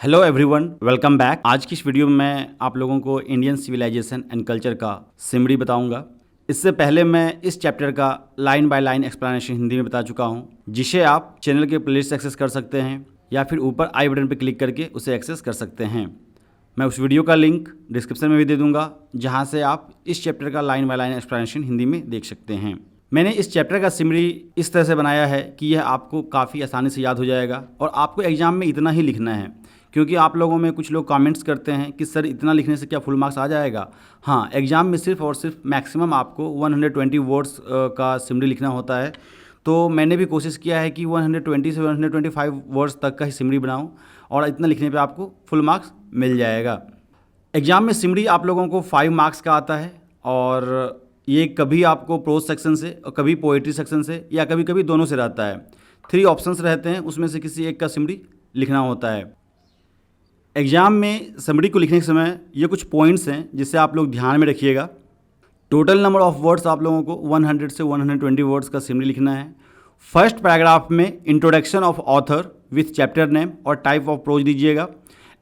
Hello everyone, welcome back. आज की इस वीडियो में मैं आप लोगों को इंडियन सिविलाइजेशन एंड कल्चर का सिमरी बताऊंगा। इससे पहले मैं इस चैप्टर का line by line explanation Hindi में बता चुका हूं, जिसे आप चैनल के प्लेलिस्ट एक्सेस कर सकते हैं या फिर ऊपर आई बटन पर क्लिक करके उसे एक्सेस कर सकते हैं। मैं उस वीडियो का लिंक डिस्क्रिप्शन में भी दे दूँगा, जहाँ से आप इस चैप्टर का line by line explanation Hindi में देख सकते हैं। मैंने इस चैप्टर का सिमरी इस तरह से बनाया है कि यह आपको काफ़ी आसानी से याद हो जाएगा और आपको एग्ज़ाम में इतना ही लिखना है, क्योंकि आप लोगों में कुछ लोग कमेंट्स करते हैं कि सर इतना लिखने से क्या फुल मार्क्स आ जाएगा। हाँ, एग्ज़ाम में सिर्फ और सिर्फ मैक्सिमम आपको 120 वर्ड्स का सिमरी लिखना होता है। तो मैंने भी कोशिश किया है कि 120 से 125 वर्ड्स तक का ही सिमरी बनाऊं और इतना लिखने पे आपको फुल मार्क्स मिल जाएगा। एग्ज़ाम में सिमरी आप लोगों को 5 मार्क्स का आता है और ये कभी आपको प्रोज सेक्शन से और कभी पोएट्री सेक्शन से या कभी कभी दोनों से रहता है। 3 ऑप्शंस रहते हैं, उसमें से किसी एक का सिमरी लिखना होता है। एग्ज़ाम में समरी को लिखने के समय ये कुछ पॉइंट्स हैं जिससे आप लोग ध्यान में रखिएगा। टोटल नंबर ऑफ वर्ड्स आप लोगों को 100 से 120 वर्ड्स का सिमरी लिखना है। फर्स्ट पैराग्राफ में introduction of author with chapter name और टाइप ऑफ प्रोज दीजिएगा।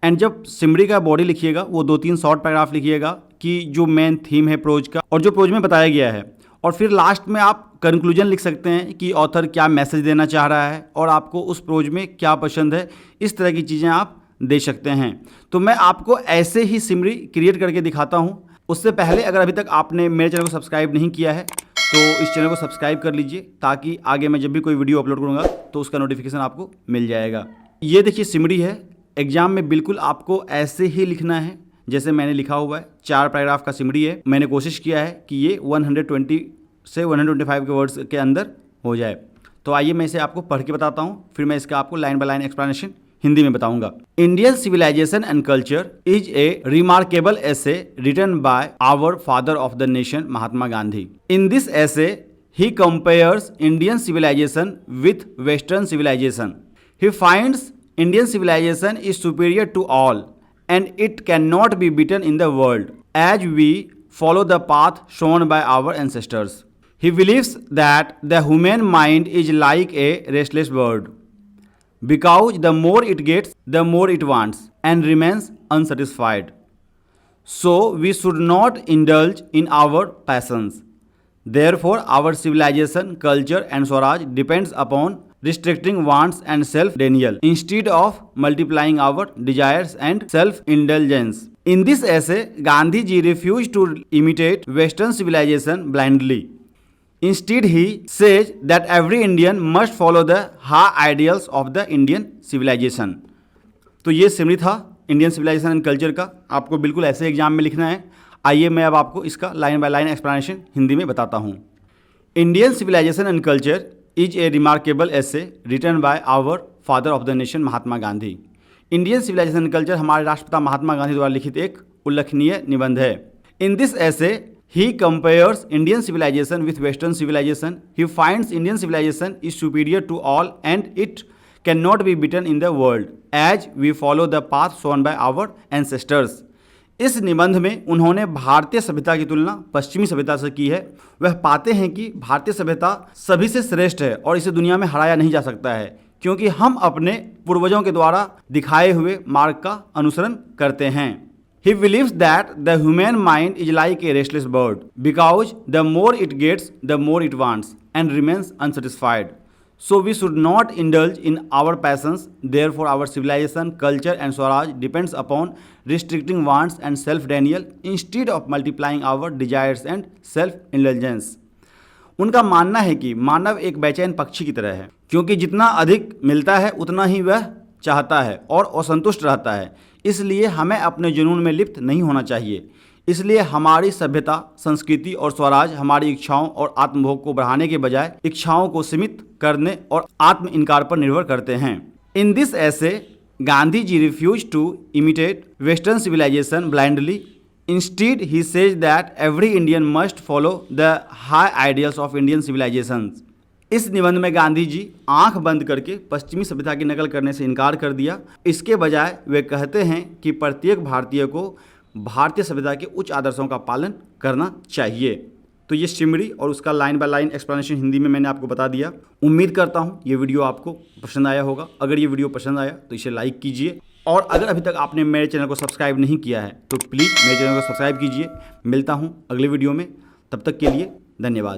एंड जब सिमरी का बॉडी लिखिएगा वो 2-3 शॉर्ट पैराग्राफ लिखिएगा कि जो मेन थीम है प्रोज का और जो प्रोज में बताया गया है, और फिर लास्ट में आप कंक्लूजन लिख सकते हैं कि ऑथर क्या मैसेज देना चाह रहा है और आपको उस प्रोज में क्या पसंद है। इस तरह की चीज़ें आप दे सकते हैं। तो मैं आपको ऐसे ही सिमरी क्रिएट करके दिखाता हूँ। उससे पहले अगर अभी तक आपने मेरे चैनल को सब्सक्राइब नहीं किया है तो इस चैनल को सब्सक्राइब कर लीजिए, ताकि आगे मैं जब भी कोई वीडियो अपलोड करूँगा तो उसका नोटिफिकेशन आपको मिल जाएगा। ये देखिए सिमरी है। एग्जाम में बिल्कुल आपको ऐसे ही लिखना है जैसे मैंने लिखा हुआ है। 4 पैराग्राफ का सिमरी है। मैंने कोशिश किया है कि ये 120 से 125 के वर्ड्स के अंदर हो जाए। तो आइए मैं इसे आपको पढ़ के बताता हूँ, फिर मैं इसका आपको line by line explanation Hindi में बताऊंगा। Indian civilization and culture is a remarkable essay written by our father of the nation Mahatma Gandhi. In this essay he compares Indian civilization with western civilization. He finds Indian civilization is superior to all and it can not be beaten in the world as we follow the path shown by our ancestors. He believes that the human mind is like a restless bird, because the more it gets, the more it wants and remains unsatisfied. So we should not indulge in our passions. Therefore, our civilization, culture and Swaraj depends upon restricting wants and self-denial instead of multiplying our desires and self-indulgence. In this essay, Gandhi ji refused to imitate Western civilization blindly. Instead, he says that every Indian must follow the high ideals of the Indian civilization. तो ये सिमरी था Indian civilization and culture का। आपको बिल्कुल ऐसे exam में लिखना है। आइए मैं अब आपको इसका line by line explanation Hindi में बताता हूँ। Indian civilization and culture is a remarkable essay written by our father of the nation Mahatma Gandhi. Indian civilization and culture हमारे राष्ट्रपिता महात्मा गांधी द्वारा लिखित एक उल्लेखनीय निबंध है। In this essay he compares Indian civilization with western civilization. He finds Indian civilization is superior to all and it can not be beaten in the world as we follow the path shown by our ancestors. इस निबंध में उन्होंने भारतीय सभ्यता की तुलना पश्चिमी सभ्यता से की है। वह पाते हैं कि भारतीय सभ्यता सभी से श्रेष्ठ है और इसे दुनिया में हराया नहीं जा सकता है, क्योंकि हम अपने पूर्वजों के द्वारा दिखाए हुए मार्ग का अनुसरण करते हैं। He believes that the human mind is like a restless bird, because the more it gets, the more it wants and remains unsatisfied. So we should not indulge in our passions. Therefore, our civilization, culture and Swaraj depends upon restricting wants and self-denial instead of multiplying our desires and self-indulgence. उनका मानना है कि मानव एक बेचैन पक्षी की तरह है, क्योंकि जितना अधिक मिलता है उतना ही वह चाहता है और असंतुष्ट रहता है। इसलिए हमें अपने जुनून में लिप्त नहीं होना चाहिए। इसलिए हमारी सभ्यता, संस्कृति और स्वराज हमारी इच्छाओं और आत्मभोग को बढ़ाने के बजाय इच्छाओं को सीमित करने और आत्म इनकार पर निर्भर करते हैं। इन दिस ऐसे Gandhi ji refuse to imitate western civilisation blindly. Instead, he says that every Indian must follow the high ideals of Indian civilizations. इस निबंध में गांधी जी आंख बंद करके पश्चिमी सभ्यता की नकल करने से इनकार कर दिया। इसके बजाय वे कहते हैं कि प्रत्येक भारतीय को भारतीय सभ्यता के उच्च आदर्शों का पालन करना चाहिए। तो ये सिमरी और उसका line by line explanation Hindi में मैंने आपको बता दिया। उम्मीद करता हूँ ये वीडियो आपको पसंद आया होगा। अगर ये वीडियो पसंद आया तो इसे लाइक कीजिए और अगर अभी तक आपने मेरे चैनल को सब्सक्राइब नहीं किया है तो प्लीज़ मेरे चैनल को सब्सक्राइब कीजिए। मिलता हूँ अगले वीडियो में, तब तक के लिए धन्यवाद।